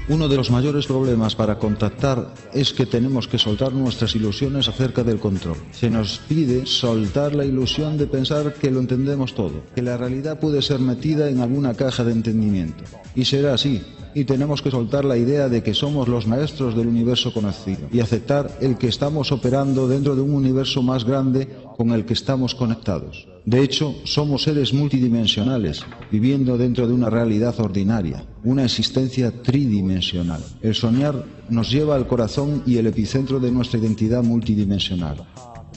Uno de los mayores problemas para contactar es que tenemos que soltar nuestras ilusiones acerca del control. Se nos pide soltar la ilusión de pensar que lo entendemos todo, que la realidad puede ser metida en alguna caja de entendimiento. Y será así. Y tenemos que soltar la idea de que somos los maestros del universo conocido y aceptar el que estamos operando dentro de un universo más grande con el que estamos conectados. De hecho, somos seres multidimensionales, viviendo dentro de una realidad ordinaria, una existencia tridimensional. El soñar nos lleva al corazón y el epicentro de nuestra identidad multidimensional.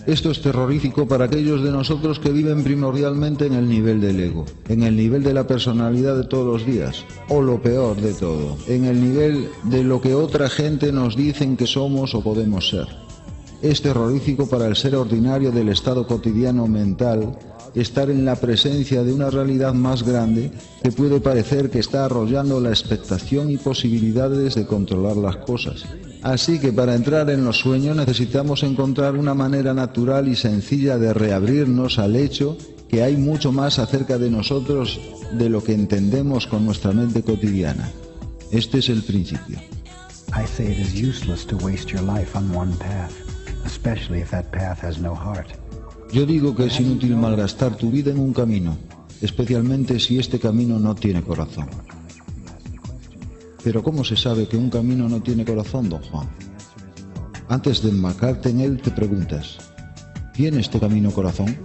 Esto es terrorífico para aquellos de nosotros que viven primordialmente en el nivel del ego, en el nivel de la personalidad de todos los días, o lo peor de todo, en el nivel de lo que otra gente nos dicen que somos o podemos ser. Es terrorífico para el ser ordinario del estado cotidiano mental estar en la presencia de una realidad más grande que puede parecer que está arrollando la expectación y posibilidades de controlar las cosas. Así que para entrar en los sueños necesitamos encontrar una manera natural y sencilla de reabrirnos al hecho que hay mucho más acerca de nosotros de lo que entendemos con nuestra mente cotidiana. Este es el principio. I say it is useless to waste your life on one path, especially if that path has no heart. Yo digo que es inútil malgastar tu vida en un camino, especialmente si este camino no tiene corazón. Pero ¿cómo se sabe que un camino no tiene corazón, don Juan? Antes de embarcarte en él te preguntas, ¿tiene este camino corazón?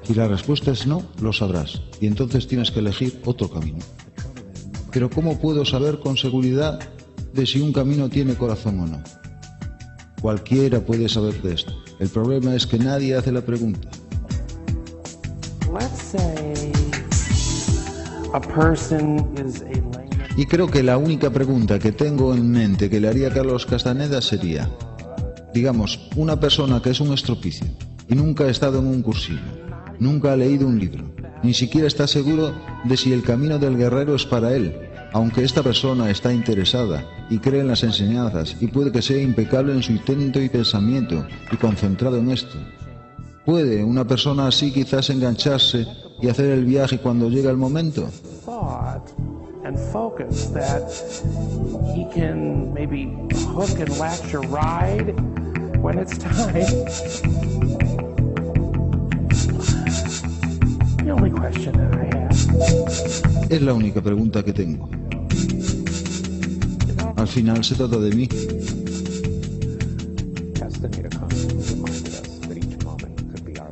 Si la respuesta es no, lo sabrás, y entonces tienes que elegir otro camino. Pero ¿cómo puedo saber con seguridad de si un camino tiene corazón o no? Cualquiera puede saber de esto. El problema es que nadie hace la pregunta. Y creo que la única pregunta que tengo en mente que le haría a Carlos Castaneda sería, digamos, una persona que es un estropicio y nunca ha estado en un cursillo, nunca ha leído un libro, ni siquiera está seguro de si el camino del guerrero es para él, aunque esta persona está interesada y cree en las enseñanzas y puede que sea impecable en su intento y pensamiento y concentrado en esto. ¿Puede una persona así quizás engancharse y hacer el viaje cuando llega el momento? Es la única pregunta que tengo. Al final se trata de mí.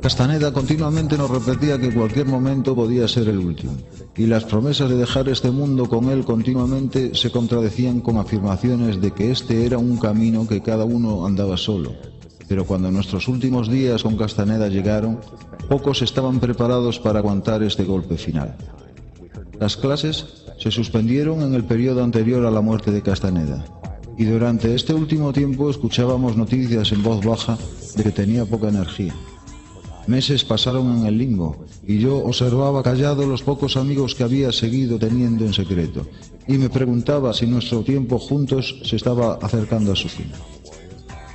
Castaneda continuamente nos repetía que cualquier momento podía ser el último, y las promesas de dejar este mundo con él continuamente se contradecían con afirmaciones de que este era un camino que cada uno andaba solo. Pero cuando nuestros últimos días con Castaneda llegaron, pocos estaban preparados para aguantar este golpe final. Las clases se suspendieron en el periodo anterior a la muerte de Castaneda, y durante este último tiempo escuchábamos noticias en voz baja de que tenía poca energía. Meses pasaron en el limbo, y yo observaba callado los pocos amigos que había seguido teniendo en secreto, y me preguntaba si nuestro tiempo juntos se estaba acercando a su fin.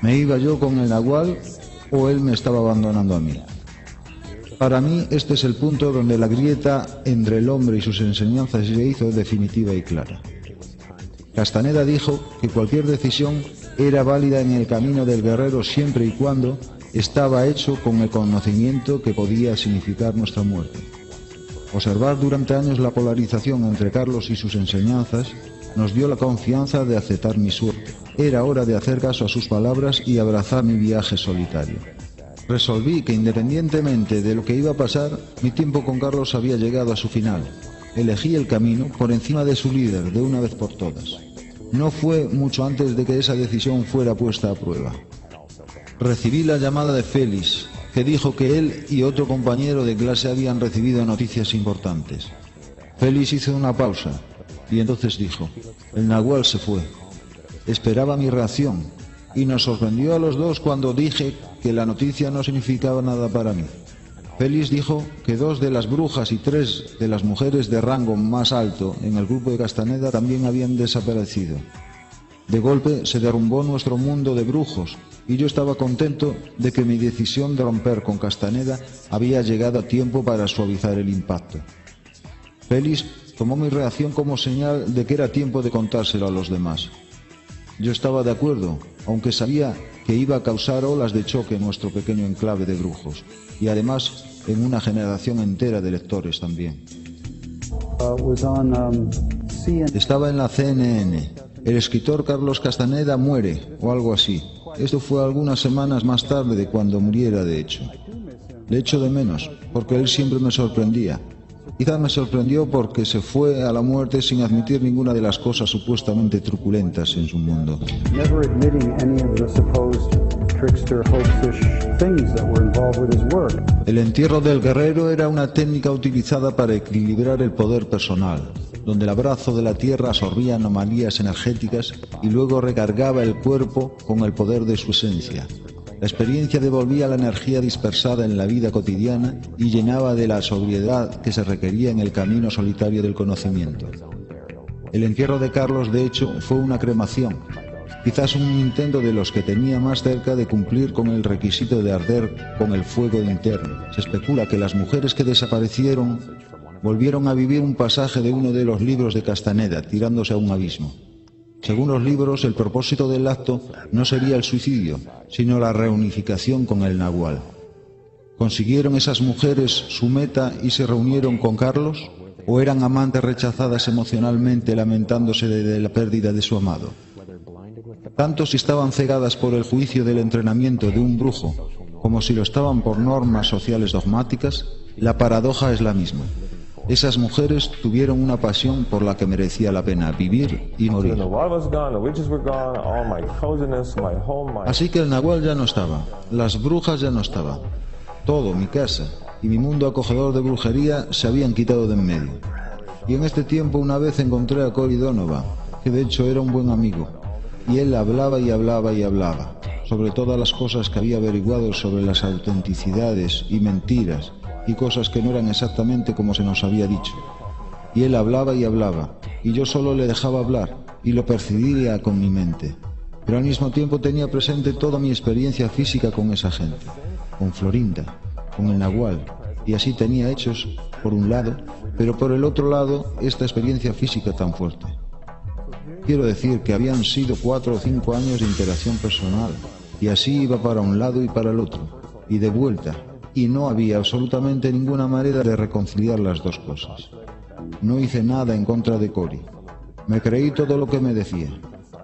¿Me iba yo con el Nagual o él me estaba abandonando a mí? Para mí este es el punto donde la grieta entre el hombre y sus enseñanzas se hizo definitiva y clara. Castaneda dijo que cualquier decisión era válida en el camino del guerrero siempre y cuando estaba hecho con el conocimiento que podía significar nuestra muerte. Observar durante años la polarización entre Carlos y sus enseñanzas nos dio la confianza de aceptar mi suerte. Era hora de hacer caso a sus palabras y abrazar mi viaje solitario. Resolví que independientemente de lo que iba a pasar, mi tiempo con Carlos había llegado a su final. Elegí el camino por encima de su líder de una vez por todas. No fue mucho antes de que esa decisión fuera puesta a prueba. Recibí la llamada de Félix, que dijo que él y otro compañero de clase habían recibido noticias importantes. Félix hizo una pausa y entonces dijo: el Nagual se fue. Esperaba mi reacción y nos sorprendió a los dos cuando dije que la noticia no significaba nada para mí. Félix dijo que 2 de las brujas y 3 de las mujeres de rango más alto en el grupo de Castaneda también habían desaparecido. De golpe se derrumbó nuestro mundo de brujos y yo estaba contento de que mi decisión de romper con Castaneda había llegado a tiempo para suavizar el impacto. Félix tomó mi reacción como señal de que era tiempo de contárselo a los demás. Yo estaba de acuerdo, aunque sabía que iba a causar olas de choque en nuestro pequeño enclave de brujos, y además en una generación entera de lectores también. Estaba en la CNN. El escritor Carlos Castaneda muere, o algo así. Esto fue algunas semanas más tarde de cuando muriera, de hecho. Le echo de menos, porque él siempre me sorprendía. Quizás me sorprendió porque se fue a la muerte sin admitir ninguna de las cosas supuestamente truculentas en su mundo. El entierro del guerrero era una técnica utilizada para equilibrar el poder personal, donde el abrazo de la tierra absorbía anomalías energéticas y luego recargaba el cuerpo con el poder de su esencia. La experiencia devolvía la energía dispersada en la vida cotidiana y llenaba de la sobriedad que se requería en el camino solitario del conocimiento. El entierro de Carlos, de hecho, fue una cremación, quizás un intento de los que tenía más cerca de cumplir con el requisito de arder con el fuego interno. Se especula que las mujeres que desaparecieron volvieron a vivir un pasaje de uno de los libros de Castaneda, tirándose a un abismo. Según los libros, el propósito del acto no sería el suicidio, sino la reunificación con el Nahual. ¿Consiguieron esas mujeres su meta y se reunieron con Carlos? ¿O eran amantes rechazadas emocionalmente lamentándose de la pérdida de su amado? Tanto si estaban cegadas por el juicio del entrenamiento de un brujo, como si lo estaban por normas sociales dogmáticas, la paradoja es la misma. Esas mujeres tuvieron una pasión por la que merecía la pena vivir y morir. Así que el Nahual ya no estaba, las brujas ya no estaban. Todo, mi casa y mi mundo acogedor de brujería se habían quitado de en medio. Y en este tiempo una vez encontré a Cory Donovan, que de hecho era un buen amigo, y él hablaba y hablaba y hablaba sobre todas las cosas que había averiguado sobre las autenticidades y mentiras y cosas que no eran exactamente como se nos había dicho. Y él hablaba y hablaba, y yo solo le dejaba hablar, y lo percibía con mi mente. Pero al mismo tiempo tenía presente toda mi experiencia física con esa gente, con Florinda, con el Nahual, y así tenía hechos, por un lado, pero por el otro lado, esta experiencia física tan fuerte. Quiero decir que habían sido 4 o 5 años de interacción personal, y así iba para un lado y para el otro, y de vuelta, y no había absolutamente ninguna manera de reconciliar las dos cosas. No hice nada en contra de Cory. Me creí todo lo que me decía.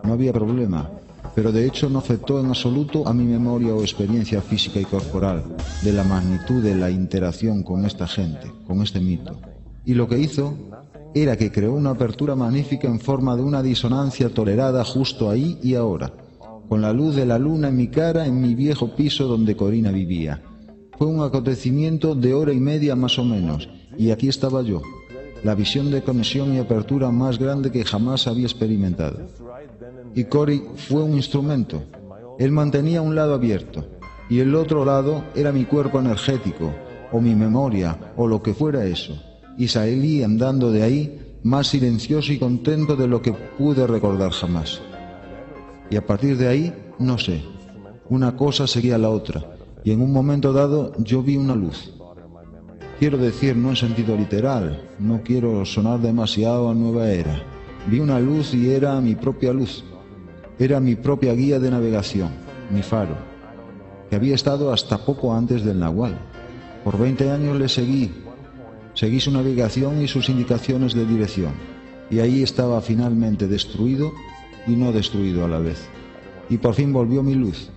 No había problema, pero de hecho no afectó en absoluto a mi memoria o experiencia física y corporal de la magnitud de la interacción con esta gente, con este mito. Y lo que hizo era que creó una apertura magnífica en forma de una disonancia tolerada justo ahí y ahora, con la luz de la luna en mi cara en mi viejo piso donde Corina vivía. Fue un acontecimiento de hora y media más o menos, y aquí estaba yo, la visión de conexión y apertura más grande que jamás había experimentado. Y Cory fue un instrumento. Él mantenía un lado abierto, y el otro lado era mi cuerpo energético, o mi memoria, o lo que fuera eso, y salí andando de ahí más silencioso y contento de lo que pude recordar jamás. Y a partir de ahí, no sé, una cosa seguía la otra, y en un momento dado yo vi una luz. Quiero decir, no en sentido literal, no quiero sonar demasiado a nueva era. Vi una luz y era mi propia luz. Era mi propia guía de navegación, mi faro, que había estado hasta poco antes del Nahual. Por 20 años le seguí su navegación y sus indicaciones de dirección, y ahí estaba finalmente destruido y no destruido a la vez. Y por fin volvió mi luz,